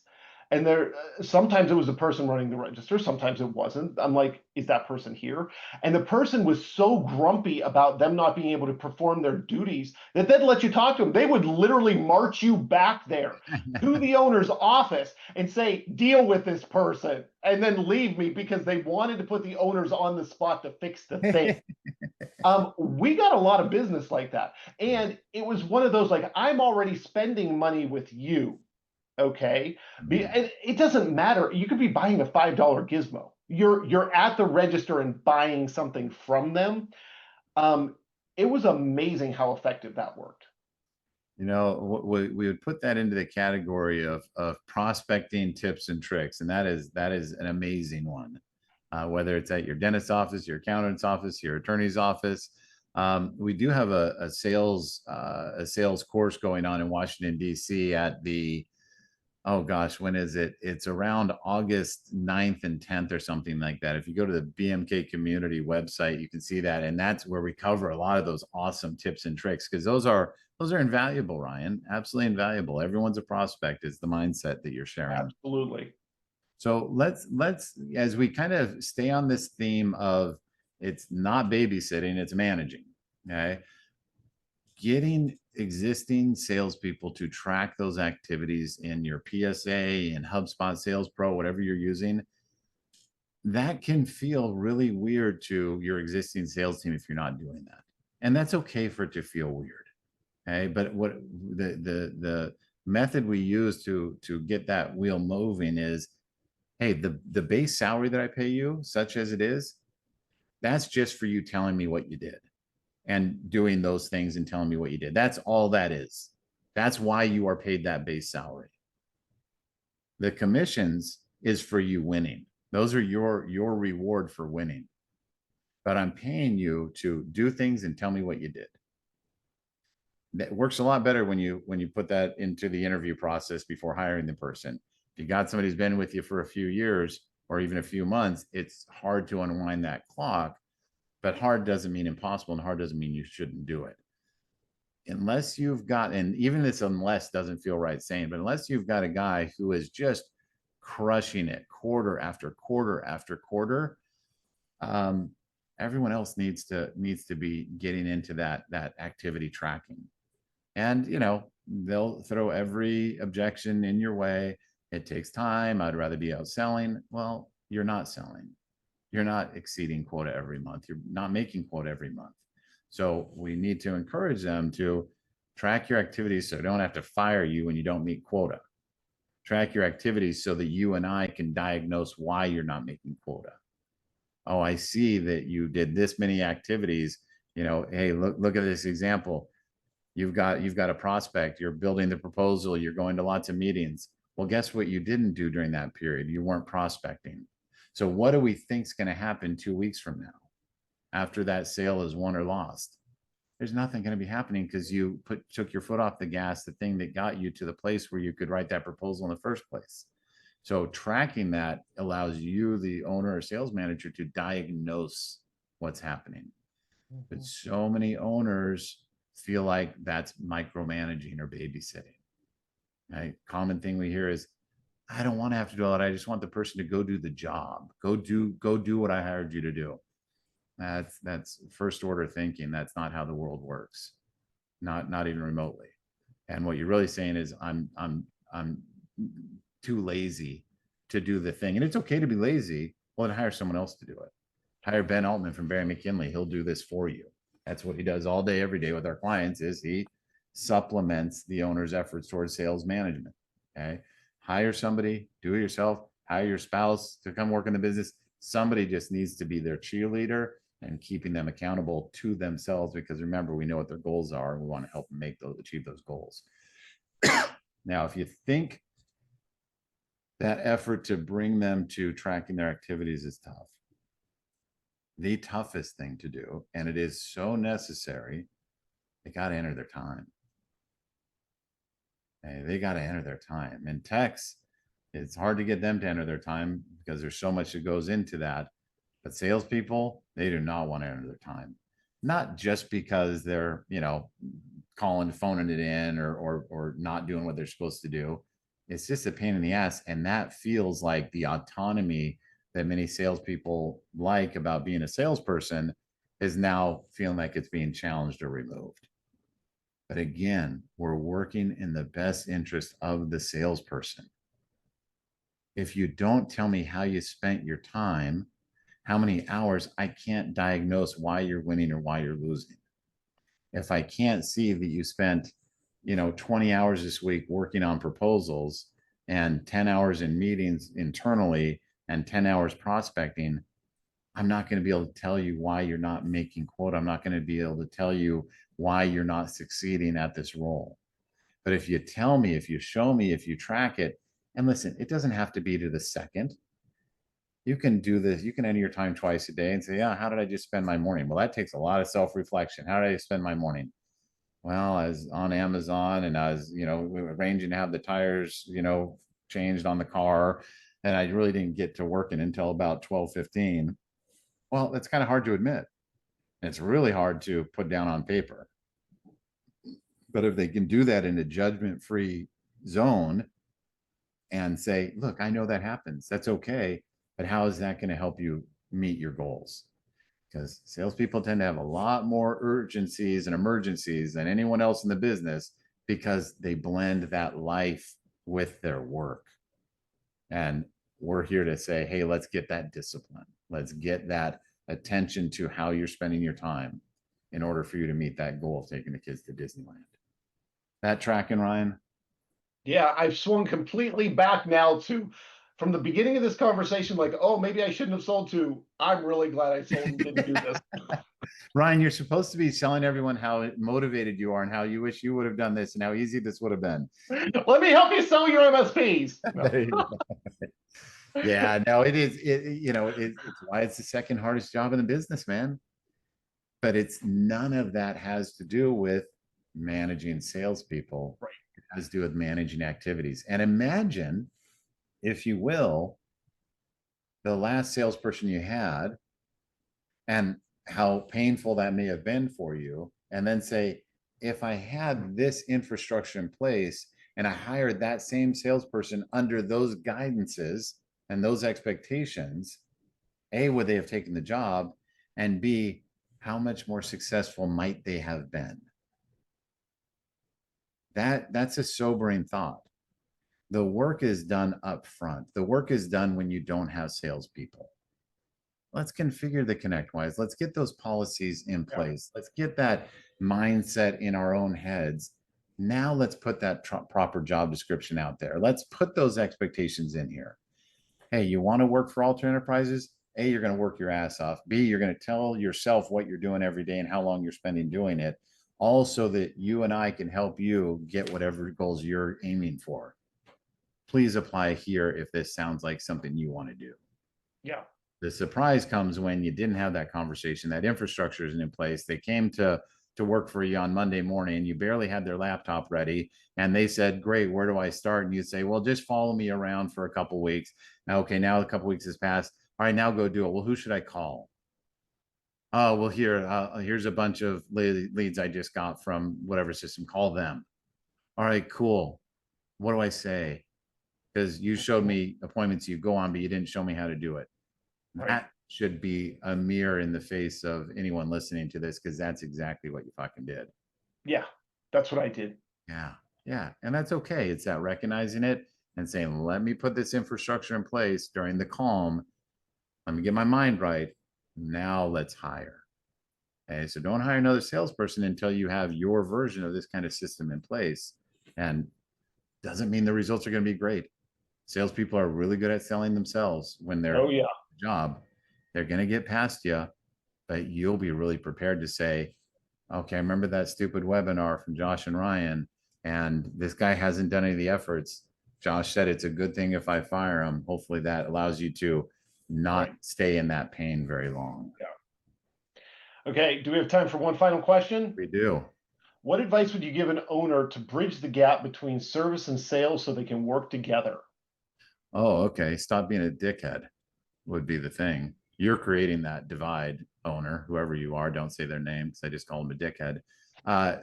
And there, sometimes it was the person running the register, sometimes it wasn't. I'm like, is that person here? And the person was so grumpy about them not being able to perform their duties that they'd let you talk to them. They would literally march you back there to the owner's office and say, deal with this person, and then leave me because they wanted to put the owners on the spot to fix the thing. We got a lot of business like that. And it was one of those, like, I'm already spending money with you. Okay. And it doesn't matter. You could be buying a $5 gizmo. You're at the register and buying something from them. It was amazing how effective that worked. We would put that into the category of prospecting tips and tricks, and that is an amazing one. Whether it's at your dentist's office, your accountant's office, your attorney's office. We do have a sales course going on in Washington, D.C. at the, oh gosh, when is it? It's around August 9th and 10th or something like that. If you go to the BMK community website, you can see that. And that's where we cover a lot of those awesome tips and tricks, because those are invaluable, Ryan. Absolutely invaluable. Everyone's a prospect is the mindset that you're sharing. Absolutely. So let's, as we kind of stay on this theme of, it's not babysitting, it's managing. Okay. Getting existing salespeople to track those activities in your PSA and HubSpot Sales Pro, whatever you're using, that can feel really weird to your existing sales team if you're not doing that. And that's okay for it to feel weird. Okay. But what the method we use to get that wheel moving is, hey, the base salary that I pay you, such as it is, that's just for you telling me what you did and doing those things and telling me what you did. That's all that is. That's why you are paid that base salary. The commissions is for you winning. Those are your reward for winning. But I'm paying you to do things and tell me what you did. That works a lot better when you put that into the interview process before hiring the person. If you got somebody who's been with you for a few years or even a few months, it's hard to unwind that clock. But hard doesn't mean impossible, and hard doesn't mean you shouldn't do it. Unless you've got, and even this unless doesn't feel right saying, but unless you've got a guy who is just crushing it quarter after quarter after quarter, everyone else needs to be getting into that activity tracking. And they'll throw every objection in your way. It takes time. I'd rather be out selling. Well, you're not selling. You're not exceeding quota every month. You're not making quota every month. So we need to encourage them to, Track your activities so I don't have to fire you when you don't meet quota. Track your activities so that you and I can diagnose why you're not making quota. Oh, I see that you did this many activities. You know, hey, look at this example. You've got a prospect, you're building the proposal, you're going to lots of meetings. Well, guess what you didn't do during that period? You weren't prospecting. So what do we think is going to happen 2 weeks from now after that sale is won or lost? There's nothing going to be happening because you took your foot off the gas, the thing that got you to the place where you could write that proposal in the first place. So tracking that allows you, the owner or sales manager, to diagnose what's happening. But so many owners feel like that's micromanaging or babysitting. Right? Common thing we hear is, I don't want to have to do all that. I just want the person to go do the job. Go do what I hired you to do. That's first order thinking. That's not how the world works. Not even remotely. And what you're really saying is I'm too lazy to do the thing. And it's okay to be lazy. Well, then hire someone else to do it. Hire Ben Altman from Bering McKinley. He'll do this for you. That's what he does all day, every day with our clients, is he supplements the owner's efforts towards sales management. Okay. Hire somebody, do it yourself, hire your spouse to come work in the business. Somebody just needs to be their cheerleader and keeping them accountable to themselves, because remember, we know what their goals are and we want to help them achieve those goals. Now, if you think that effort to bring them to tracking their activities is tough, the toughest thing to do, and it is so necessary, they got to enter their time. Okay, they got to enter their time. And techs, it's hard to get them to enter their time because there's so much that goes into that. But salespeople, they do not want to enter their time. Not just because they're, phoning it in or not doing what they're supposed to do. It's just a pain in the ass. And that feels like the autonomy that many salespeople like about being a salesperson is now feeling like it's being challenged or removed. But again, we're working in the best interest of the salesperson. If you don't tell me how you spent your time, how many hours, I can't diagnose why you're winning or why you're losing. If I can't see that you spent, 20 hours this week working on proposals and 10 hours in meetings internally and 10 hours prospecting, I'm not going to be able to tell you why you're not making quota. I'm not going to be able to tell you why you're not succeeding at this role. But if you tell me, if you show me, if you track it, and listen, it doesn't have to be to the second. You can do this. You can enter your time twice a day and say, yeah, how did I just spend my morning? Well, that takes a lot of self-reflection. How did I spend my morning? Well, I was on Amazon and I was, arranging to have the tires, changed on the car. And I really didn't get to working until about 12:15. Well, that's kind of hard to admit. It's really hard to put down on paper. But if they can do that in a judgment-free zone and say, look, I know that happens. That's okay. But how is that going to help you meet your goals? Because salespeople tend to have a lot more urgencies and emergencies than anyone else in the business because they blend that life with their work. And we're here to say, hey, let's get that discipline. Let's get that attention to how you're spending your time in order for you to meet that goal of taking the kids to Disneyland. That tracking, Ryan? Yeah, I've swung completely back now to from the beginning of this conversation, like, oh, maybe I shouldn't have sold, to I'm really glad I sold and didn't do this. Ryan, you're supposed to be telling everyone how motivated you are and how you wish you would have done this and how easy this would have been. Let me help you sell your MSPs. No. Yeah, no, it is. It's why it's the second hardest job in the business, man. But it's none of that has to do with managing salespeople. Right. It has to do with managing activities. And imagine, if you will, the last salesperson you had and how painful that may have been for you. And then say, if I had this infrastructure in place and I hired that same salesperson under those guidances and those expectations, A, would they have taken the job? And B, how much more successful might they have been? That's a sobering thought. The work is done up front. The work is done when you don't have salespeople. Let's configure the ConnectWise. Let's get those policies in place. Let's get that mindset in our own heads Now let's put that proper job description out there. Let's put those expectations in here. Hey, you want to work for Alter Enterprises? A, you're going to work your ass off. B, you're going to tell yourself what you're doing every day and how long you're spending doing it, all so that you and I can help you get whatever goals you're aiming for. Please apply here if this sounds like something you want to do. Yeah. The surprise comes when you didn't have that conversation. That infrastructure isn't in place. They came to work for you on Monday morning. You barely had their laptop ready, and they said, "Great, where do I start?" And you say, "Well, just follow me around for a couple weeks." Okay, now a couple weeks has passed. All right, now go do it. Well, who should I call? Oh, well, here's a bunch of leads I just got from whatever system. Call them. All right, cool. What do I say? Because you showed me appointments you go on, but you didn't show me how to do it. Right. That should be a mirror in the face of anyone listening to this, because that's exactly what you fucking did. Yeah, that's what I did. Yeah. Yeah. And that's okay. It's that recognizing it and saying, let me put this infrastructure in place during the calm. Let me get my mind right. Now let's hire. Okay. So don't hire another salesperson until you have your version of this kind of system in place. And doesn't mean the results are going to be great. Salespeople are really good at selling themselves when they're Oh yeah. job. They're going to get past you, but you'll be really prepared to say, okay, I remember that stupid webinar from Josh and Ryan, and this guy hasn't done any of the efforts. Josh said it's a good thing if I fire him. Hopefully that allows you to not stay in that pain very long. Yeah. Okay, do we have time for one final question? We do. What advice would you give an owner to bridge the gap between service and sales so they can work together? Oh, okay. Stop being a dickhead would be the thing. You're creating that divide, owner, whoever you are. Don't say their name because I just call them a dickhead.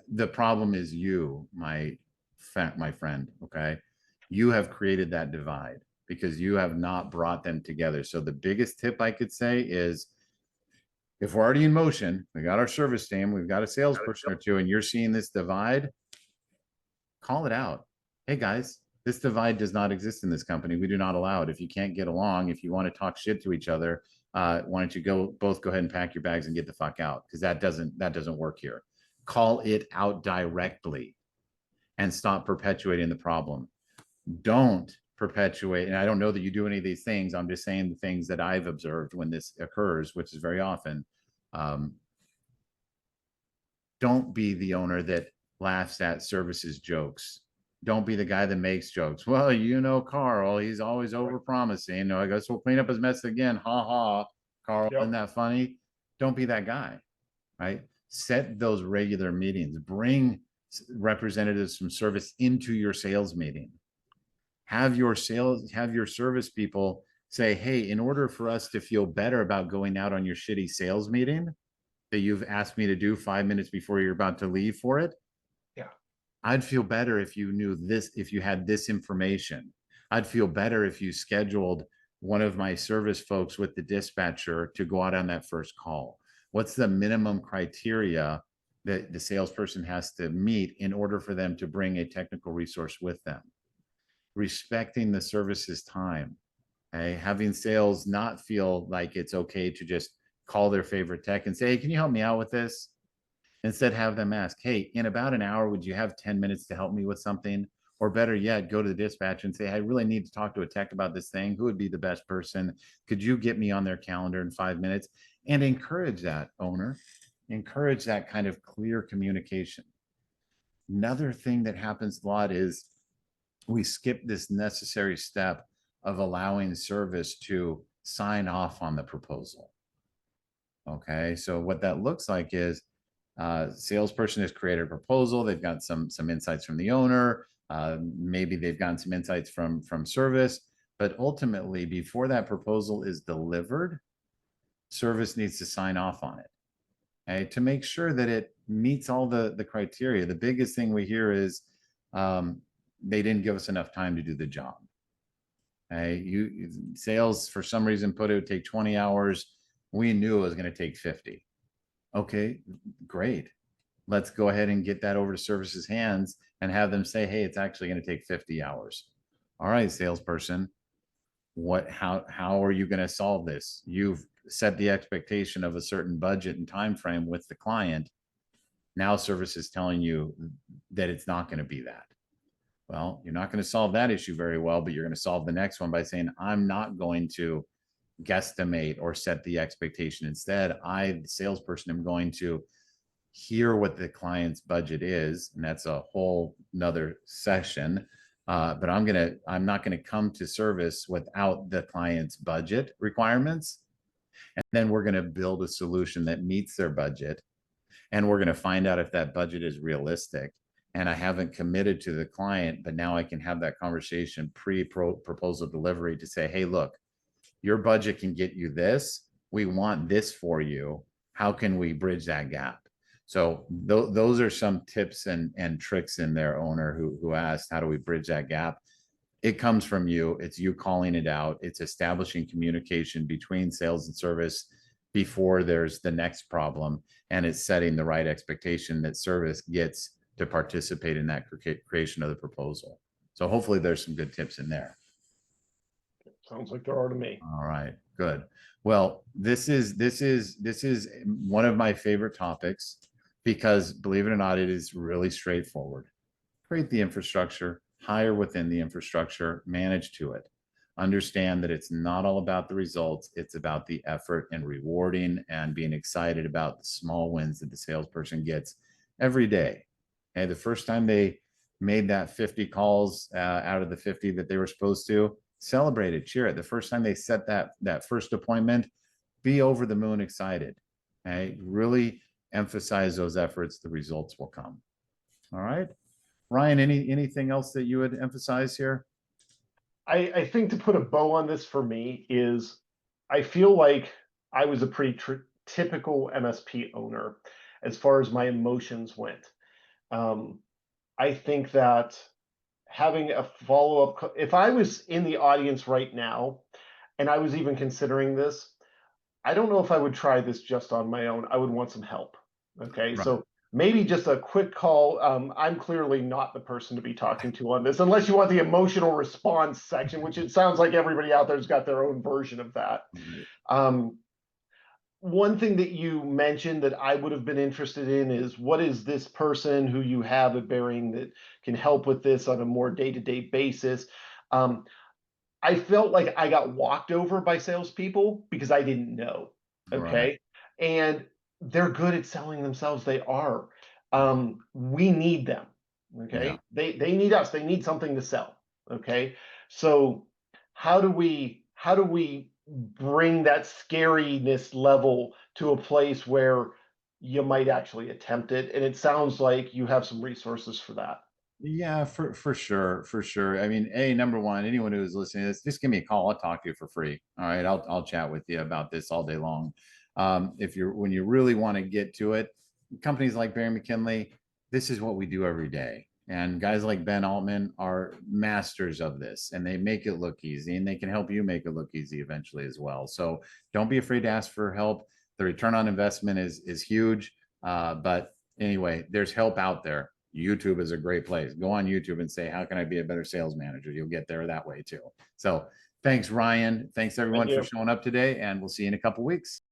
The problem is you, my friend. Okay, you have created that divide because you have not brought them together. So the biggest tip I could say is, if we're already in motion, we got our service team, we've got a salesperson or two, and you're seeing this divide, call it out. Hey guys, this divide does not exist in this company. We do not allow it. If you can't get along, if you want to talk shit to each other, why don't you both go ahead and pack your bags and get the fuck out? Because that doesn't work here. Call it out directly and stop perpetuating the problem. Don't perpetuate, and I don't know that you do any of these things. I'm just saying the things that I've observed when this occurs, which is very often. Don't be the owner that laughs at services jokes. Don't be the guy that makes jokes. Well, Carl, he's always over promising. I guess we'll clean up his mess again. Ha ha. Carl, isn't that funny? Don't be that guy, right? Set those regular meetings. Bring representatives from service into your sales meeting. Have your service people say, hey, in order for us to feel better about going out on your shitty sales meeting that you've asked me to do 5 minutes before you're about to leave for it, I'd feel better if you knew this, if you had this information. I'd feel better if you scheduled one of my service folks with the dispatcher to go out on that first call. What's the minimum criteria that the salesperson has to meet in order for them to bring a technical resource with them? Respecting the service's time. Okay? Having sales not feel like it's okay to just call their favorite tech and say, hey, can you help me out with this? Instead, have them ask, hey, in about an hour, would you have 10 minutes to help me with something? Or better yet, go to the dispatch and say, I really need to talk to a tech about this thing. Who would be the best person? Could you get me on their calendar in 5 minutes? And encourage that, owner. Encourage that kind of clear communication. Another thing that happens a lot is we skip this necessary step of allowing service to sign off on the proposal. Okay, so what that looks like is salesperson has created a proposal. They've got some insights from the owner. Maybe they've gotten some insights from service, but ultimately, before that proposal is delivered, service needs to sign off on it, okay, to make sure that it meets all the criteria. The biggest thing we hear is they didn't give us enough time to do the job. Okay, sales for some reason put it would take 20 hours. We knew it was going to take 50. Okay, great. Let's go ahead and get that over to services hands and have them say, hey, it's actually going to take 50 hours. All right, salesperson, how are you going to solve this? You've set the expectation of a certain budget and time frame with the client. Now service is telling you that it's not going to be that. Well, you're not going to solve that issue very well, but you're going to solve the next one by saying, I'm not going to guesstimate or set the expectation. Instead, I, the salesperson, am going to hear what the client's budget is, and that's a whole nother session. But I'm not going to come to service without the client's budget requirements. And then we're going to build a solution that meets their budget. And we're going to find out if that budget is realistic. And I haven't committed to the client, but now I can have that conversation pre-proposal delivery to say, hey, look, your budget can get you this. We want this for you. How can we bridge that gap? So those are some tips and tricks in there, owner who asked, how do we bridge that gap? It comes from you. It's you calling it out. It's establishing communication between sales and service before there's the next problem. And it's setting the right expectation that service gets to participate in that creation of the proposal. So hopefully there's some good tips in there. Sounds like there are to me. All right, good. Well, this is one of my favorite topics because, believe it or not, it is really straightforward. Create the infrastructure, hire within the infrastructure, manage to it. Understand that it's not all about the results. It's about the effort and rewarding and being excited about the small wins that the salesperson gets every day. And the first time they made that 50 calls out of the 50 that they were supposed to, celebrate it, cheer it. The first time they set that first appointment, be over the moon excited. Okay, really emphasize those efforts. The results will come. All right, Ryan. Anything else that you would emphasize here? I think to put a bow on this for me is, I feel like I was a pretty typical MSP owner as far as my emotions went. I think that having a follow-up, if I was in the audience right now and I was even considering this, I don't know if I would try this just on my own. I would want some help. Okay, right. So maybe just a quick call. I'm clearly not the person to be talking to on this, unless you want the emotional response section, which it sounds like everybody out there's got their own version of that. One thing that you mentioned that I would have been interested in is, what is this person who you have at Bering that can help with this on a more day-to-day basis? I felt like I got walked over by salespeople because I didn't know. Okay. Right. And they're good at selling themselves. They are. We need them. Okay. Yeah. They need us. They need something to sell. Okay. So how do we bring that scariness level to a place where you might actually attempt it? And it sounds like you have some resources for that. Yeah, for sure. I mean, number one, anyone who is listening to this, just give me a call. I'll talk to you for free. All right, I'll chat with you about this all day long. When you really want to get to it, companies like Bering McKinley, this is what we do every day. And guys like Ben Altman are masters of this, and they make it look easy, and they can help you make it look easy eventually as well. So don't be afraid to ask for help. The return on investment is huge. But anyway, there's help out there. YouTube is a great place. Go on YouTube and say, how can I be a better sales manager? You'll get there that way too. So thanks, Ryan. Thanks everyone for showing up today, and we'll see you in a couple weeks.